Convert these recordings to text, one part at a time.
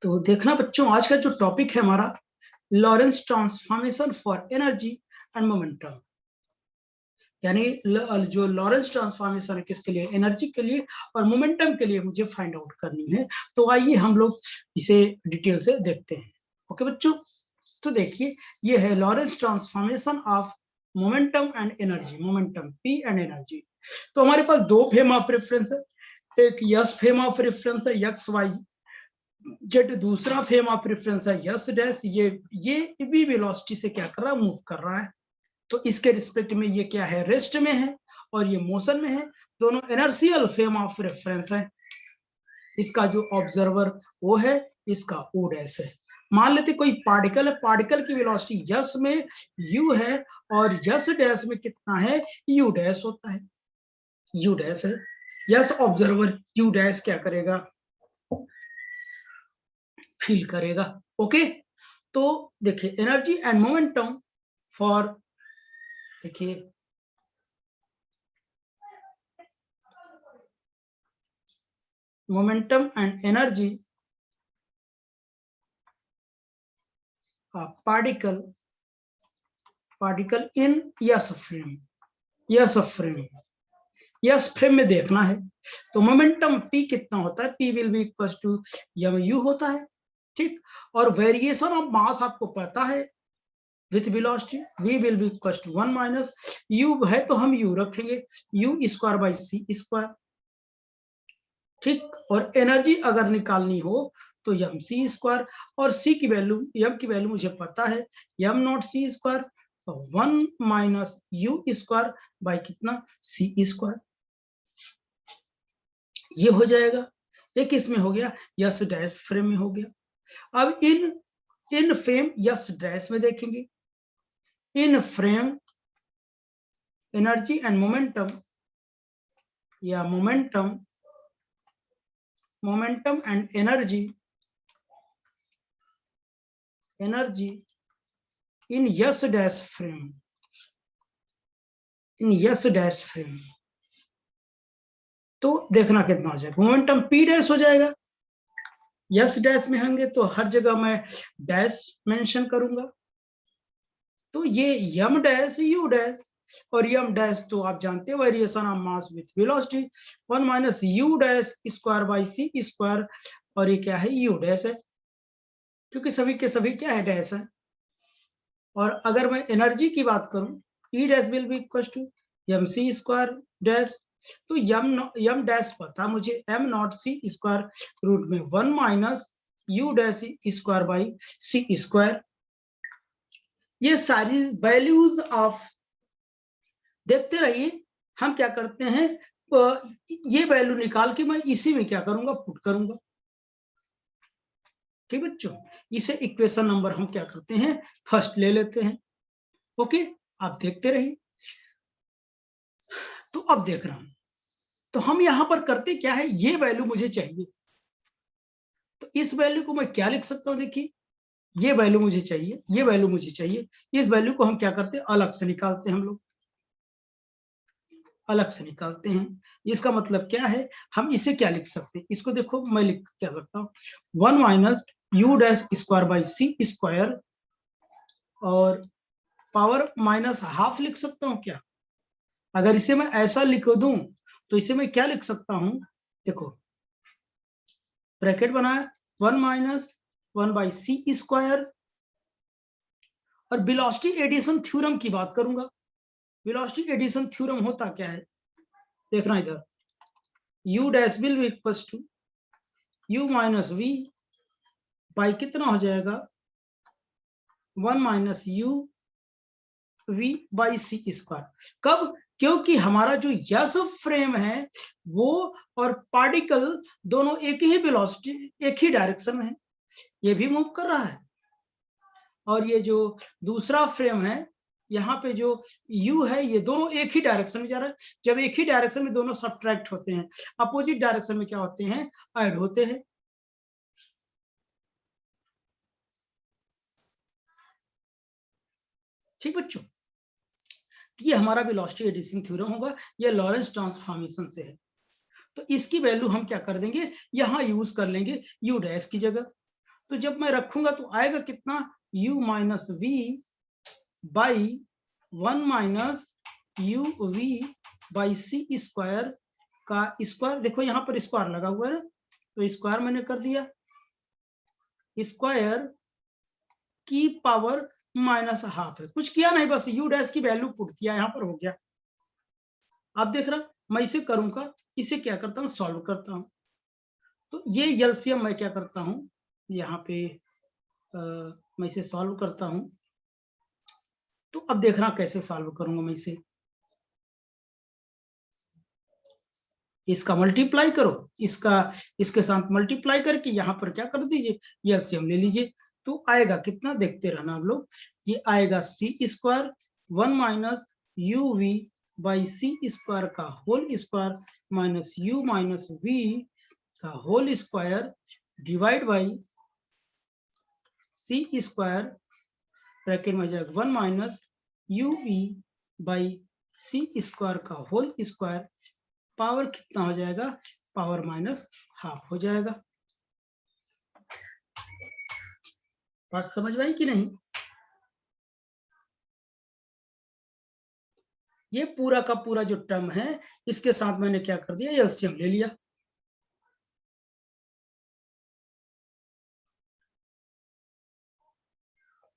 तो देखना बच्चों, आज का जो टॉपिक है हमारा Lorentz transformation for energy and momentum, यानी जो लॉरेंस ट्रांसफॉर्मेशन है किसके लिए, एनर्जी के लिए और मोमेंटम के लिए मुझे फाइंड आउट करनी है। तो आइए हम लोग इसे डिटेल से देखते हैं। ओके बच्चों, तो देखिए ये है Lorentz transformation of momentum and energy, momentum P and energy. तो हमारे पास दो फ्रेम ऑफ रेफरेंस है, एक यस फ्रेम ऑफ रेफरेंस है एक्स वाई जेड, दूसरा फ्रेम ऑफ रेफरेंस है यस डैश, ये वी वेलोसिटी से क्या कर रहा है, मूव कर रहा है। तो इसके रिस्पेक्ट में ये क्या है, रेस्ट में है और ये मोशन में है। दोनों इनर्शियल फ्रेम ऑफ रेफरेंस है। इसका जो ऑब्जर्वर वो है, इसका ओ डैश है। मान लेते कोई पार्टिकल है, पार्टिकल की वेलोसिटी यस में यू है और यस डैश में कितना है, यू डैश होता है, यू डैश है। यस ऑब्जर्वर यू डैश क्या करेगा, फील करेगा। ओके, तो देखिए एनर्जी एंड मोमेंटम फॉर, देखिए momentum and energy particle in S frame, S frame, S frame में देखना है। तो मोमेंटम पी कितना होता है, p will be equal to m u होता है, ठीक। और वेरिएशन ऑफ मास आपको पता है, with velocity v will be equal to 1 minus u है तो हम u रखेंगे, u square by C square, ठीक। और एनर्जी अगर निकालनी हो तो एम सी स्क्वायर, और सी की वैल्यू, एम की वैल्यू मुझे पता है m not C square, 1 minus you square by कितना, सी स्क्वायर। ये हो जाएगा। एक इसमें हो गया, यस डैश फ्रेम में हो गया। अब इन फ्रेम यस डैश में देखेंगे, in frame energy and momentum, या momentum and energy in S dash frame, in S dash frame. तो देखना कितना हो जाएगा, मोमेंटम पी डैश हो जाएगा। यस डैश में होंगे तो हर जगह मैं डैश मेंशन करूंगा। तो ये यम डैश यू डैश, और यम डैश तो आप जानते हैं variation of mass with velocity, 1 minus u dash square by C square, और ये क्या है, यू डैश है, क्योंकि सभी के सभी क्या है, डैश है। और अगर मैं एनर्जी की बात करूं, E dash will be equal to M C square dash, तो यम डैश पता मुझे, m not C square root में 1 minus u dash square by C square. ये सारी वैल्यूज ऑफ, देखते रहिए हम क्या करते हैं, ये वैल्यू निकाल के मैं इसी में क्या करूंगा, पुट करूंगा, ठीक बच्चों। इसे इक्वेशन नंबर हम क्या करते हैं, फर्स्ट ले लेते हैं। ओके, आप देखते रहिए। तो अब देख रहा हूं, तो हम यहां पर करते क्या है, ये वैल्यू मुझे चाहिए, तो इस वैल्यू को मैं क्या लिख सकता हूं, देखिए ये वैल्यू मुझे चाहिए, ये वैल्यू मुझे चाहिए, इस वैल्यू को हम क्या करते हैं, अलग से निकालते हैं, हम लोग अलग से निकालते हैं। इसका मतलब क्या है, हम इसे क्या लिख सकते हैं, इसको देखो मैं लिख क्या सकता हूँ, 1 minus u dash square by C square, और पावर माइनस हाफ लिख सकता हूँ क्या। अगर इसे मैं ऐसा लिख दूं तो इसे मैं क्या लिख सकता हूं, देखो ब्रैकेट बनाया, 1 माइनस 1 बाई सी स्क्वायर, और वेलोसिटी एडिशन थ्योरम की बात करूंगा। वेलोसिटी एडिशन थ्योरम होता क्या है, देखना इधर, u dash will be equal to u minus v by कितना हो जाएगा, 1 minus you we by C square. कब, क्योंकि हमारा जो यस फ्रेम है वो और पार्टिकल दोनों एक ही वेलोसिटी, एक ही डायरेक्शन में है, ये भी मूव कर रहा है, और ये जो दूसरा फ्रेम है यहाँ पे जो u है, ये दोनों एक ही डायरेक्शन में जा रहा है। जब एक ही डायरेक्शन में दोनों सब्ट्रैक्ट होते हैं, अपोजिट डायरेक्शन में क्या होते हैं, ऐड होते हैं। ठीक बच्चों, ये हमारा वेलोसिटी एडिशन थ्योरम होगा, ये लॉरेंस ट्रांसफॉर्मेशन से है। तो इसकी वैल्यू हम क्या कर देंगे, यहां यूज कर लेंगे यू डैश की जगह, तो जब मैं रखूंगा तो आएगा कितना, u minus v by 1 minus you we by C square का स्क्वायर। देखो यहाँ पर स्क्वायर लगा हुआ है, तो स्क्वायर मैंने कर दिया, स्क्वायर की पावर माइनस हाफ है। कुछ किया नहीं, बस u डैश की वैल्यू पुट किया, यहाँ पर हो गया। आप देख रहा, मैं इसे करूंगा, इसे क्या करता हूँ, सॉल्व करता हूँ। तो ये एलसीएम मैं क्या करता हूँ, यहाँ पे मैं इसे सॉल्व करता हूँ। तो अब देखना कैसे सॉल्व करूंगा मैं इसे। इसका मल्टीप्लाई करो, इसका इसके साथ मल्टीप्लाई करके यहाँ पर क्या कर दीजिए, एलसीएम ले लीजिए। तो आएगा कितना, देखते रहना आप लोग। ये आएगा C square 1 minus you we by C square का whole square minus U minus V का whole square divide by C square bracket में जाएगा 1 minus you we by C square का होल स्क्वायर, पावर कितना हो जाएगा, पावर माइनस हाफ हो जाएगा। बात समझ में आई कि नहीं? ये पूरा का पूरा जो टर्म है, इसके साथ मैंने क्या कर दिया, एलसीएम ले लिया।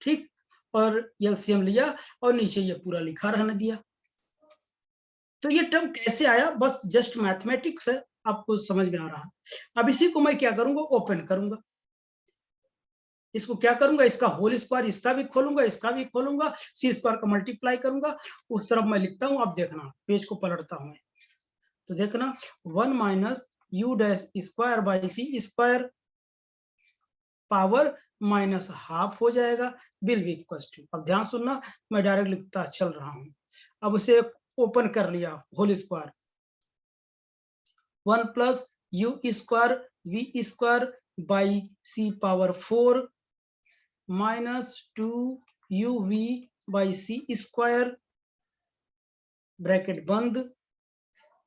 ठीक, और एलसीएम लिया और नीचे ये पूरा लिखा रहने दिया। तो ये टर्म कैसे आया, बस जस्ट मैथमेटिक्स है, आपको समझ में आ रहा है। अब इसी को मैं क्या करूंगा, ओपन करूंगा। इसको क्या करूंगा, इसका होल स्क्वायर, इसका भी खोलूंगा, इसका भी खोलूंगा, सी स्क्वायर का मल्टीप्लाई करूंगा, उस तरफ मैं लिखता हूं। अब देखना, पेज को पलटता हूं मैं, तो देखना 1 minus u dash square by C square power minus half हो जाएगा, विल बी इक्वल टू। अब ध्यान सुनना, मैं डायरेक्ट लिखता चल रहा हूं। अब उसे ओपन कर लिया, whole square 1 plus U square V square by C power 4 minus 2 U we by C square bracket बंद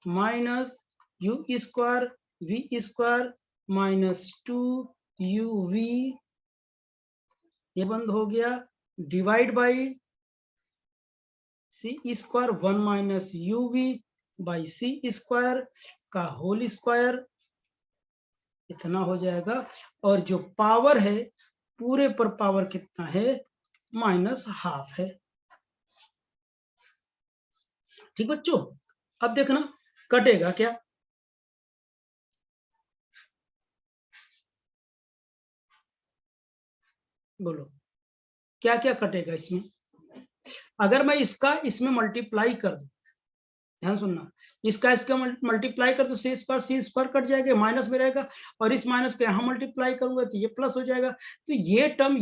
minus you square V square minus 2 U V, ये बंद हो गया, divide by C square 1 minus you we by C square का whole square, इतना हो जाएगा। और जो पावर है, पूरे पर पावर कितना है, माइनस हाफ है। ठीक बच्चों, अब देखना कटेगा क्या, बोलो क्या क्या कटेगा इसमें। अगर मैं इसका इसमें मल्टीप्लाई कर दूं, ध्यान सुनना, इसका इसका मल्टीप्लाई कर दो, सी स्क्वायर कट जाएगा, माइनस में रहेगा, और इस माइनस को यहां मल्टीप्लाई करूंगा तो ये प्लस हो जाएगा। तो ये टर्म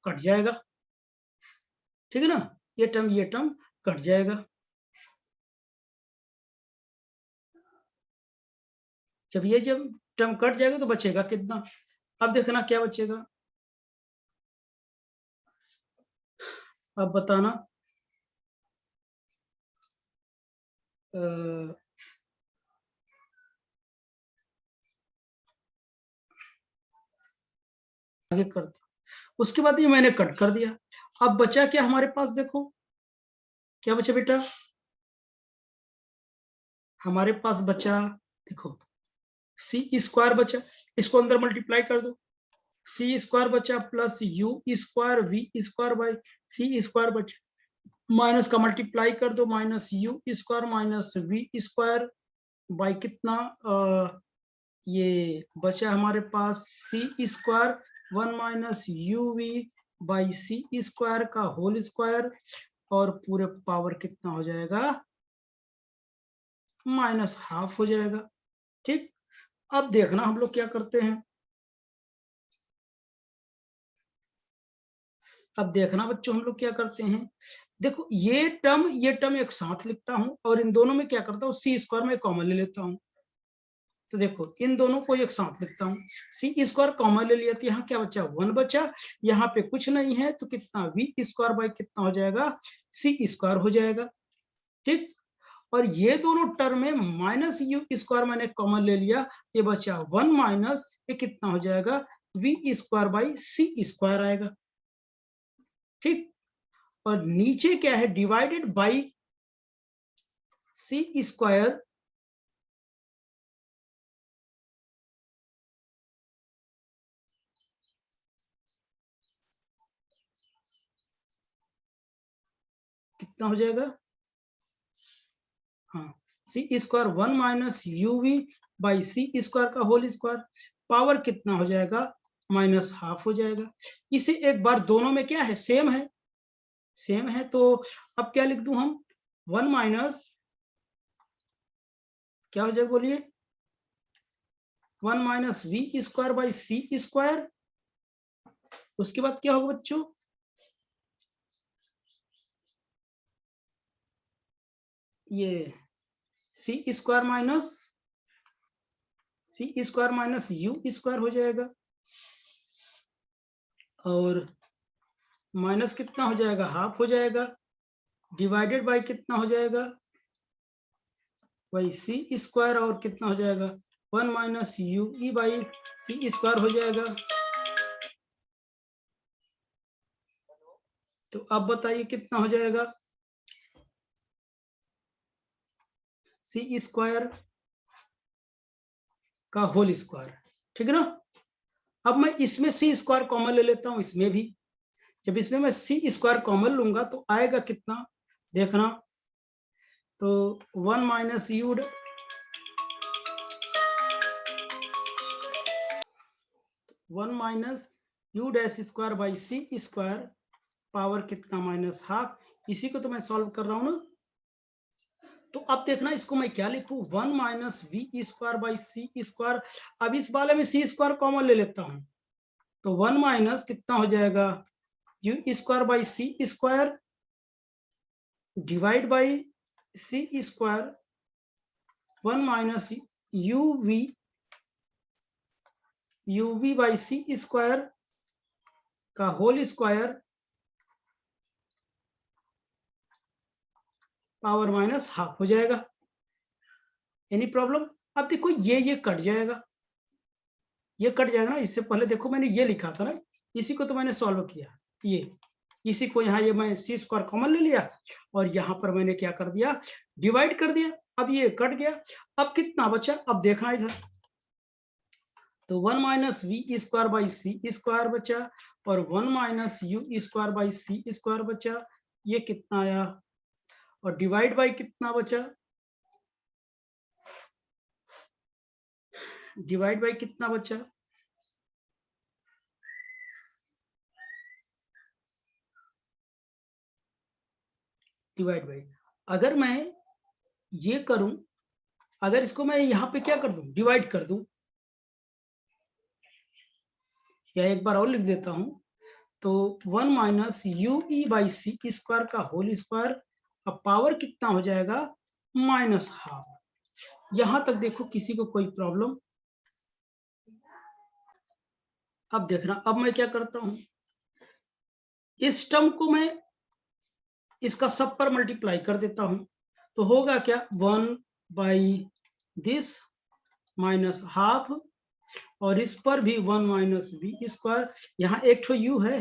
कट जाएगा, ठीक है ना, ये टर्म कट जाएगा। जब टर्म कट जाएगा तो बचेगा कितना, अब देखना क्या बचेगा, अब बताना। आगे कर दो, उसके बाद ये मैंने कट कर दिया। अब बचा क्या हमारे पास, देखो क्या बचा बेटा, हमारे पास बचा, देखो सी स्क्वायर बचा, इसको अंदर मल्टीप्लाई कर दो, सी स्क्वायर बचा plus U square V square by C square बचा, माइनस का मल्टीप्लाई कर दो, minus you square minus we square by कितना, ये बचा हमारे पास C square 1 minus you we by C square का होल स्क्वायर, और पूरे पावर कितना हो जाएगा, माइनस हाफ हो जाएगा। ठीक, अब देखना हम लोग क्या करते हैं, अब देखना बच्चों हम लोग क्या करते हैं। देखो ये टर्म एक साथ लिखता हूं, और इन दोनों में क्या करता हूं, सी स्क्वायर में कॉमन ले लेता हूं। तो देखो इन दोनों को एक साथ लिखता हूं, सी स्क्वायर कॉमन ले लिया, तो यहाँ क्या बचा, 1 बचा, यहाँ पे कुछ नहीं है, तो कितना वी स्क्वायर बाई कितना हो जाएगा, सी स्क्वायर हो जाएगा। ठीक, और ये दोनों टर्म में माइनस यू स्क्वायर मैंने कॉमन ले लिया, ये बचा 1 माइनस, ये कितना हो जाएगा, v square by C square आएगा, ठीक। और नीचे क्या है, डिवाइडेड बाई सी स्क्वायर कितना हो जाएगा, हाँ, C square 1 minus you we by C square का होल स्क्वायर, पावर कितना हो जाएगा, माइनस हाफ हो जाएगा। इसे एक बार दोनों में क्या है, सेम है, सेम है, तो अब क्या लिख दूं हम, 1 माइनस क्या हो जाएगा बोलिए, 1 minus we square by C square, उसके बाद क्या होगा बच्चों, ये c square minus you square हो जाएगा, और माइनस कितना हो जाएगा, हाफ हो जाएगा, डिवाइडेड बाय कितना हो जाएगा, बाई सी स्क्वायर, और कितना हो जाएगा, 1 minus u E by C square हो जाएगा। तो अब बताइए कितना हो जाएगा, सी स्क्वायर का होल स्क्वायर, ठीक है ना। अब मैं इसमें सी स्क्वायर कॉमन ले लेता हूं, इसमें भी, जब इसमें मैं सी स्क्वायर कॉमन लूंगा तो आएगा कितना, देखना, तो 1 minus u, one minus u dash square by C square, power कितना, माइनस हाफ, इसी को तो मैं सॉल्व कर रहा हूं ना। तो अब देखना इसको मैं क्या लिखूं, 1 minus we square by C square, अब इस वाले में सी स्क्वायर कॉमन ले लेता हूं, तो 1 माइनस कितना हो जाएगा, U square by C square divide by C square, 1 minus U V by C square का whole square, power minus half हो जाएगा। एनी प्रॉब्लम, अब देखो ये कट जाएगा, ये कट जाएगा ना, इससे पहले देखो मैंने ये लिखा था ना, इसी को तो मैंने सॉल्व किया, ये इसी को यहाँ ये मैं सी स्क्वायर कॉमन ले लिया, और यहाँ पर मैंने क्या कर दिया, डिवाइड कर दिया, अब ये कट गया, अब कितना बचा, अब देखना इधर, तो 1 minus we square by C square बचा, और 1 minus you square by C square बचा, ये कितना आया, और डिवाइड बाई कितना बचा, डिवाइड बाई कितना बचा, डिवाइड बाई, अगर मैं ये करूं, अगर इसको मैं यहां पे क्या कर दूं, डिवाइड कर दूं, या एक बार और लिख देता हूं, तो 1 minus u E by C square का होल स्क्वायर, अब पावर कितना हो जाएगा, माइनस हाफ। यहां तक देखो किसी को कोई प्रॉब्लम, अब देखना, अब मैं क्या करता हूं, इस टर्म को मैं इसका सब पर मल्टीप्लाई कर देता हूं, तो होगा क्या, 1 बाई दिस माइनस हाफ, और इस पर भी 1 माइनस वी स्क्वायर, यहाँ एक तो यू है,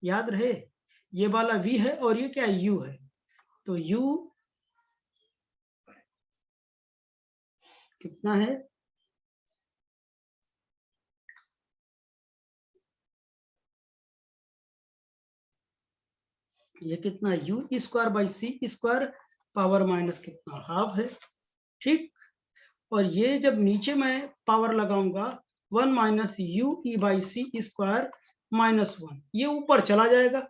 याद रहे, ये वाला v है और ये क्या u है, तो u कितना है, ये कितना, u square by C square, power minus कितना, हाफ है, ठीक। और ये जब नीचे मैं पावर लगाऊंगा, 1 minus u E by C square minus 1, ये ऊपर चला जाएगा,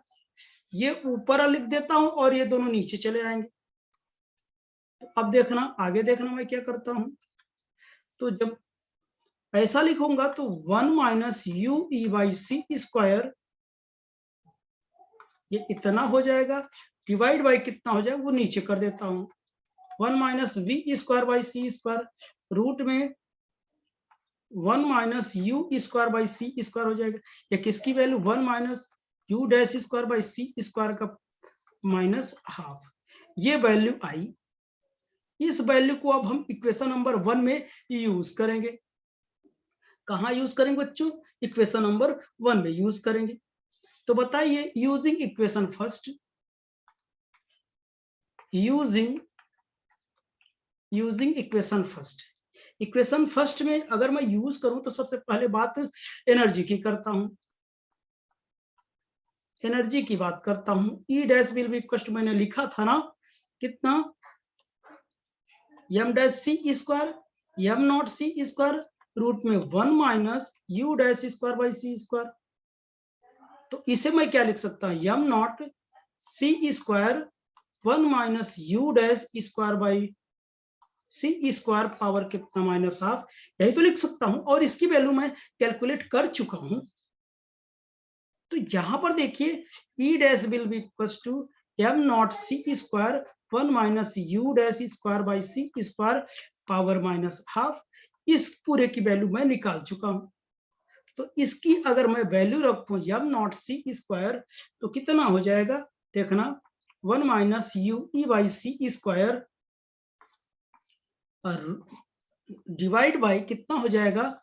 ये ऊपर लिख देता हूं, और ये दोनों नीचे चले आएंगे। तो अब देखना, आगे देखना मैं क्या करता हूं, तो जब ऐसा लिखूंगा तो 1 minus u E by C square, ये इतना हो जाएगा, डिवाइड बाई कितना हो जाएगा, वो नीचे कर देता हूं, 1 minus we square by C square, root में 1 minus you square by C square हो जाएगा, या किसकी value, 1 minus u dash square by C square का माइनस हाफ, ये वैल्यू आई। इस वैल्यू को अब हम इक्वेशन नंबर 1 में यूज करेंगे। कहाँ यूज करेंगे बच्चों? इक्वेशन नंबर 1 में यूज करेंगे। तो बताइए, using equation first, using equation first, equation first में अगर मैं यूज करूं तो सबसे पहले बात एनर्जी की करता हूं, एनर्जी की बात करता हूं। E dash will be equal to, मैंने लिखा था ना कितना, m dash c square, m not C square root में 1 minus u dash square by C square. तो इसे मैं क्या लिख सकता हूं, m not C square 1 minus u dash square by C square power कितना माइनस हाफ, यही तो लिख सकता हूं। और इसकी वैल्यू मैं कैलकुलेट कर चुका हूं। तो यहां पर देखिए, E dash will be equal to m not C square 1 minus u dash square by C square power minus half. इस पूरे की वैल्यू मैं निकाल चुका हूं। तो इसकी अगर मैं वैल्यू रखूं एम नॉट सी स्क्वायर, तो कितना हो जाएगा देखना, 1 minus u E by C square divide by कितना हो जाएगा,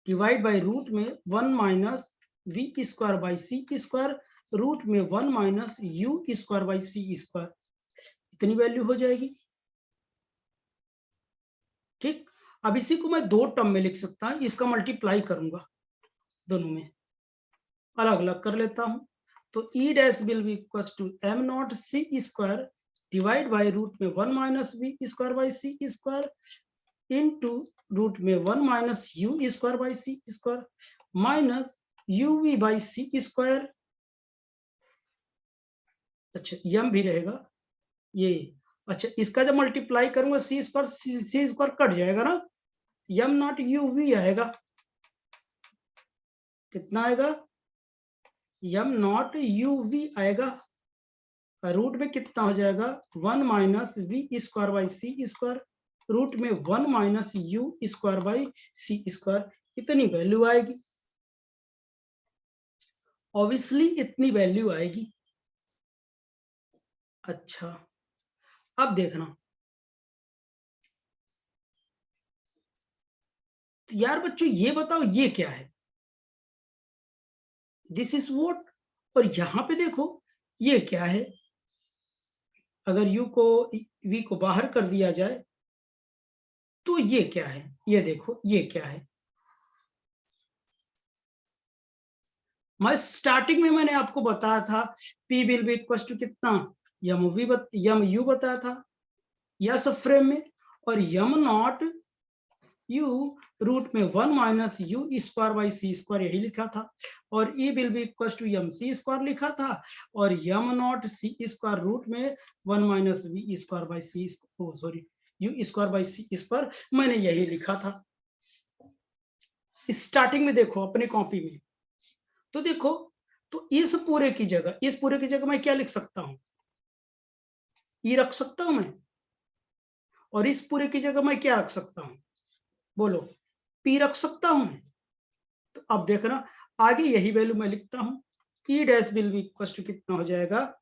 डिवाइड बाई रूट में 1 minus we square by C square root में 1 minus you square by C square, इतनी वैल्यू हो जाएगी। ठीक, अब इसी को मैं दो टर्म में लिख सकता हूं, इसका मल्टीप्लाई करूंगा, दोनों में अलग अलग कर लेता हूं। तो E dash will be equal to m not C square divide by root में 1 minus we square by C square into root में 1 minus you square by C square minus you we by C square. अच्छा, m भी रहेगा ये। अच्छा, इसका जब multiply करूंगा सी स्क्वायर कट जाएगा ना, यम नॉट यू वी आएगा, कितना आएगा, यम नॉट यू वी आएगा, रूट में कितना हो जाएगा 1 minus we square by C square root में 1 minus you square by C square, इतनी वैल्यू आएगी। ऑब्वियसली इतनी वैल्यू आएगी। अच्छा, अब देखना, तो यार बच्चों ये बताओ ये क्या है, दिस इज व्हाट, और यहां पे देखो ये क्या है। अगर यू को वी को बाहर कर दिया जाए तो ये क्या है, ये देखो ये क्या है। मैं स्टार्टिंग में मैंने आपको बताया था P will be equal to कितना, यम यू बताया था या सब फ्रेम में, और यम नॉट यू रूट में 1 minus you square by C square यही लिखा था, और E will be equal to M C square लिखा था, और यम नॉट सी स्क्वायर रूट में 1 minus we square by C, sorry U square by C square मैंने यही लिखा था स्टार्टिंग में। देखो अपनी कॉपी में, तो देखो, तो इस पूरे की जगह मैं क्या लिख सकता हूं, ई रख सकता हूं मैं, और इस पूरे की जगह मैं क्या रख सकता हूं, बोलो, पी रख सकता हूं मैं। तो अब देखना, आगे यही वैल्यू मैं लिखता हूं, E dash will be equal to कितना हो जाएगा,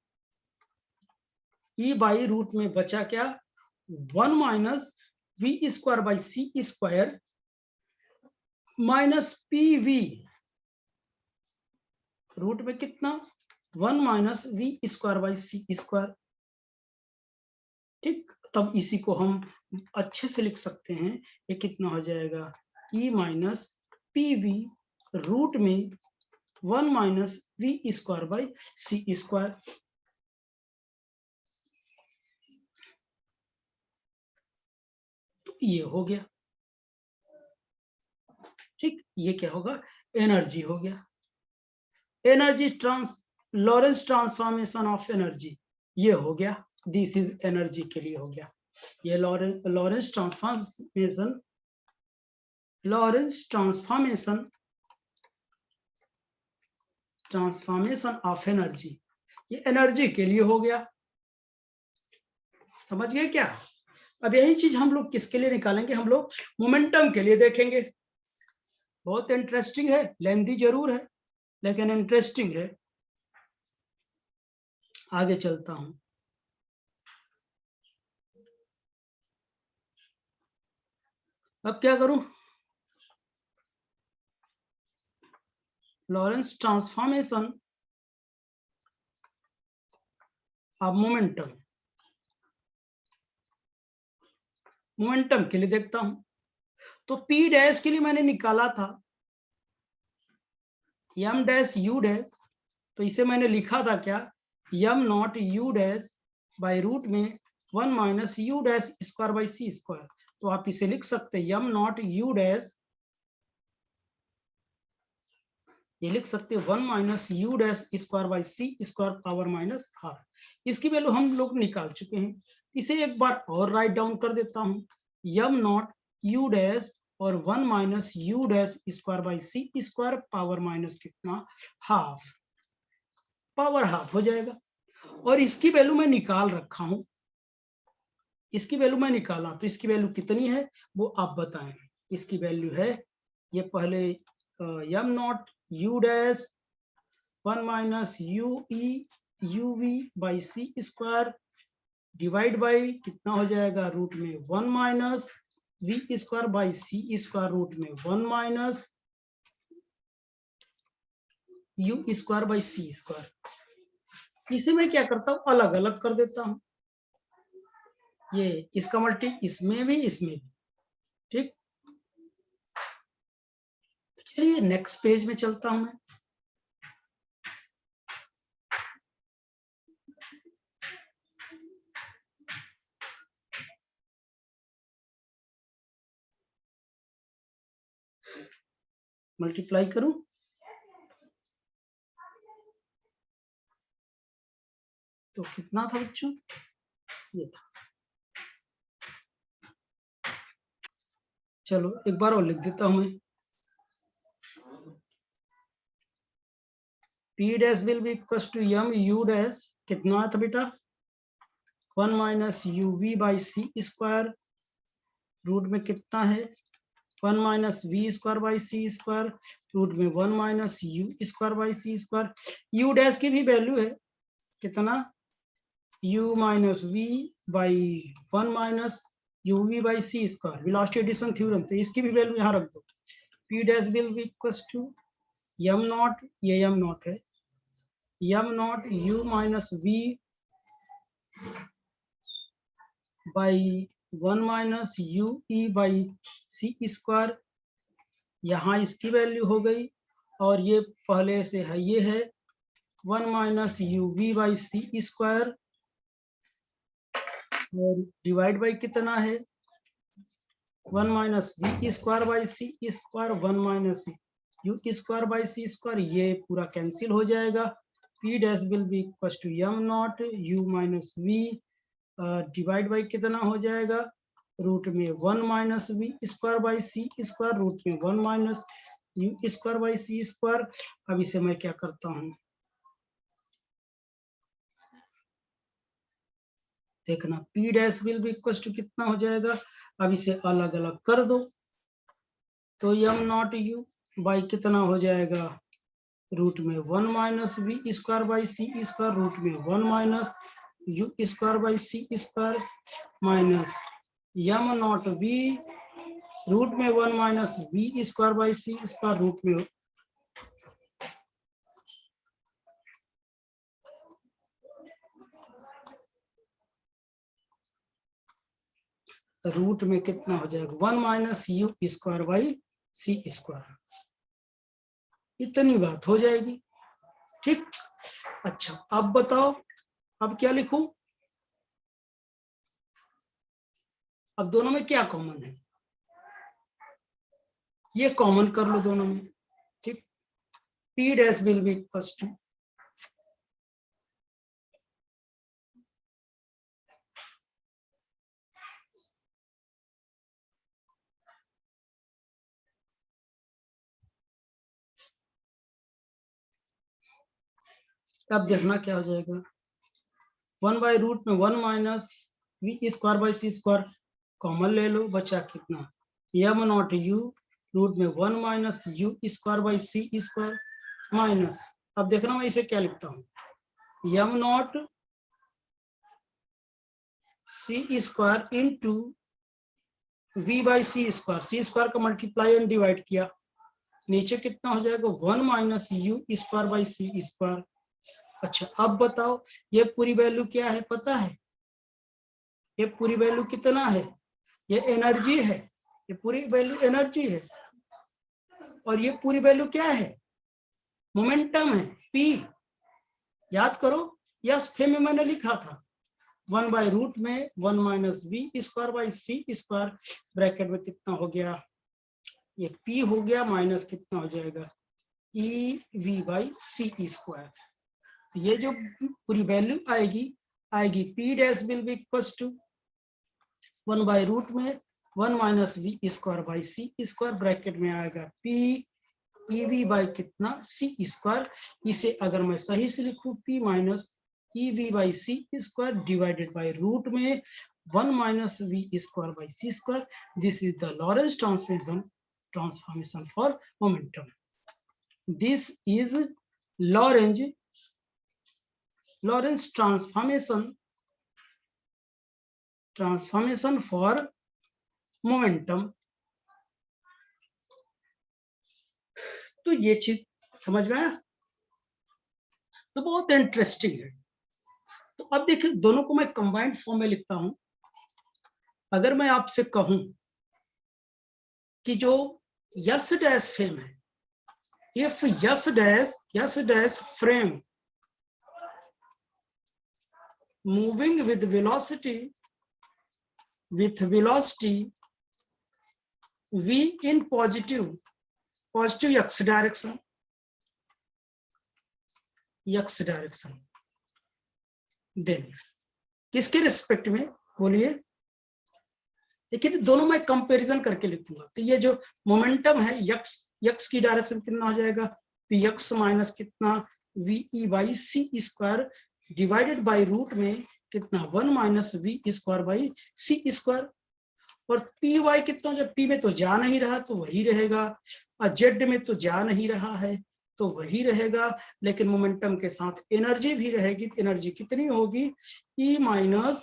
ई बाई रूट में बचा क्या 1 minus we square by C square minus p v root में कितना 1 minus we square by C square. ठीक, तब इसी को हम अच्छे से लिख सकते हैं, ये कितना हो जाएगा E minus p v root में 1 minus we square by C square. तो ये हो गया। ठीक, ये क्या होगा, एनर्जी हो गया, energy Lorentz transformation of energy, ये हो गया, दिस इज एनर्जी के लिए हो गया, ये लॉरेंस ट्रांसफॉर्मेशन ऑफ एनर्जी, ये एनर्जी के लिए हो गया। समझ गए क्या? अब यही चीज हम लोग किसके लिए निकालेंगे, हम लोग मोमेंटम के लिए देखेंगे। बहुत इंटरेस्टिंग है, लेंथी जरूर है लेकिन इंटरेस्टिंग है। आगे चलता हूं, अब क्या करूं, Lorentz transformation of momentum, momentum के लिए देखता हूं। तो पी डैश के लिए मैंने निकाला था एम डैश यू डैश, तो इसे मैंने लिखा था क्या, m not u dash by root में 1 minus u dash square by C square. तो आप इसे लिख सकते हैं एम नॉट यू डैश, ये लिख सकते हैं 1 minus u dash square by C square power minus half. इसकी वैल्यू हम लोग निकाल चुके हैं। इसे एक बार और राइट डाउन कर देता हूं, एम नॉट यू डैश और 1 minus u dash square by C square power minus कितना, हाफ, पावर हाफ हो जाएगा। और इसकी वैल्यू मैं निकाल रखा हूं, इसकी वैल्यू मैं निकाला, तो इसकी वैल्यू कितनी है वो आप बताएं। इसकी वैल्यू है, ये पहले m not u dash 1 minus u E u we by C square divide by कितना हो जाएगा, रूट में 1 minus we square by C square root में 1 minus you square by C square. इसे मैं क्या करता हूं, अलग अलग कर देता हूं, ये इसका मल्टी इसमें भी इसमें भी, ठीक। चलिए नेक्स्ट पेज में चलता हूं मैं। मल्टीप्लाई करूं, तो कितना था बच्चों, ये था। चलो एक बार और लिख देता हूं मैं, p dash will be equal to m u dash, कितना था बेटा, 1 minus you we by C square root में कितना है 1 minus we square by C square root में 1 minus you square by C square. U dash की भी value है कितना, u minus v by 1 minus you we by C square, velocity addition theorem, तो इसकी भी वैल्यू यहाँ रख दो। p dash will be equal to m not, ये m नॉट है, m not u minus v by 1 minus u E by C square, यहाँ इसकी वैल्यू हो गई। और ये पहले से है, ये है 1 minus you we by C square और डिवाइड बाई कितना है 1 minus we square by C square 1 minus you square by C square, ये पूरा कैंसिल हो जाएगा। p dash will be equal to m not u minus v divide by कितना हो जाएगा, रूट में 1 minus we square by C square root में 1 minus you square by C square. अब इसे मैं क्या करता हूँ, देखना p dash will be equal to कितना हो जाएगा। अब इसे अलग अलग कर दो, तो m नॉट u बाई कितना हो जाएगा, रूट में 1 minus we square by C square root में 1 minus you square by C square minus m not v root में 1 minus we square by C square root में कितना हो जाएगा 1 minus you square by C square. इतनी बात हो जाएगी, ठीक। अच्छा अब बताओ, अब क्या लिखूं, अब दोनों में क्या कॉमन है, ये कॉमन कर लो दोनों में, ठीक। p dash will be equal to अब देखना क्या हो जाएगा, 1 बाई रूट में 1 minus we square by C square common ले लो, बचा कितना m नॉट u रूट में 1 minus you square by C square minus, अब देखना मैं इसे क्या लिखता हूँ m not C square into v by C square, c square का मल्टीप्लाई एंड डिवाइड किया नीचे कितना हो जाएगा 1 minus you square by C square. अच्छा अब बताओ ये पूरी वैल्यू क्या है पता है? ये पूरी वैल्यू कितना है? ये एनर्जी है, ये पूरी वैल्यू एनर्जी है। और ये पूरी वैल्यू क्या है? मोमेंटम है, पी। याद करो, यस फे में मैंने लिखा था 1 बाई रूट में 1 minus we square by C square, bracket में कितना हो गया, ये पी हो गया माइनस कितना हो जाएगा E v by C square. ये जो पूरी वैल्यू आएगी p dash will be equal to 1 by root में 1 minus we square by C square, bracket में आएगा पी ई वी बाई कितना सी स्क्वायर। इसे अगर मैं सही से लिखूं p minus E v by C square divided by root में 1 minus we square by C square. This is the Lorentz transformation for momentum. This is Lorentz transformation for momentum. तो ये चीज समझ में आया? तो बहुत इंटरेस्टिंग है। तो अब देखिए दोनों को मैं कंबाइंड फॉर्म में लिखता हूं। अगर मैं आपसे कहूं कि जो यस डैश फ्रेम है, if S dash frame moving with velocity v in positive x direction, then किसके रिस्पेक्ट में बोलिए? लेकिन दोनों में कंपैरिजन करके लिखूंगा। तो ये जो मोमेंटम है यक्स की डायरेक्शन कितना हो जाएगा, तो यक्स माइनस कितना v E by C square divided by root में कितना 1 minus we square by C square. और पी वाई कितना, जब पी में तो जा नहीं रहा तो वही रहेगा, और जेड में तो जा नहीं रहा है तो वही रहेगा, लेकिन मोमेंटम के साथ एनर्जी भी रहेगी। एनर्जी कितनी होगी, E minus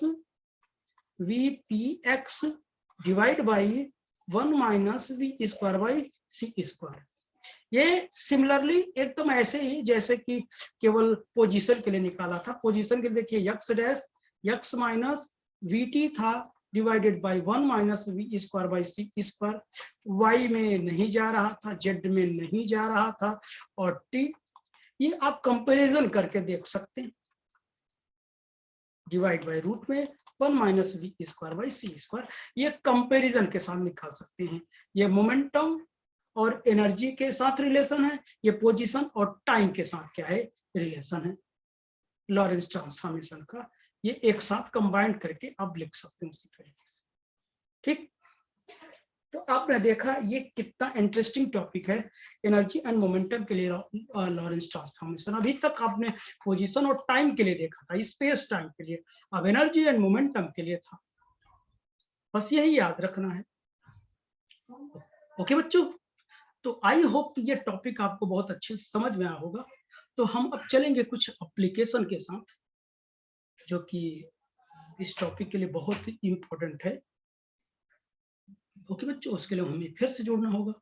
V P X divide by 1 minus we square by C square. ये सिमिलरली एकदम ऐसे ही जैसे कि केवल पोजीशन के लिए निकाला था। पोजीशन के लिए देखिए X dash X minus V T था divided by 1 minus we square by C square. Y में नहीं जा रहा था, जेड में नहीं जा रहा था, और टी ये आप कंपैरिजन करके देख सकते हैं। डिवाइड बाई रूट में 1 minus we square by C square, ये कंपैरिजन के साथ निकाल सकते हैं। ये मोमेंटम और एनर्जी के साथ रिलेशन है, ये पोजीशन और टाइम के साथ क्या है रिलेशन है लॉरेंस ट्रांसफॉर्मेशन का। ये एक साथ कंबाइन करके आप लिख सकते हैं उसी तरीके से। ठीक, तो आपने देखा ये कितना इंटरेस्टिंग टॉपिक है एनर्जी एंड मोमेंटम के लिए लॉरेंस ट्रांसफॉर्मेशन। अभी तक आपने पोजीशन और टाइम के लिए देखा था, स्पेस टाइम के लिए, अब एनर्जी एंड मोमेंटम के लिए था। बस यही याद रखना है। ओके बच्चों, तो आई होप ये टॉपिक आपको बहुत अच्छे से समझ में आया होगा। तो हम अब चलेंगे कुछ एप्लीकेशन के साथ जो कि इस टॉपिक के लिए बहुत ही इंपॉर्टेंट है। ओके बच्चों, उसके लिए हमें फिर से जुड़ना होगा।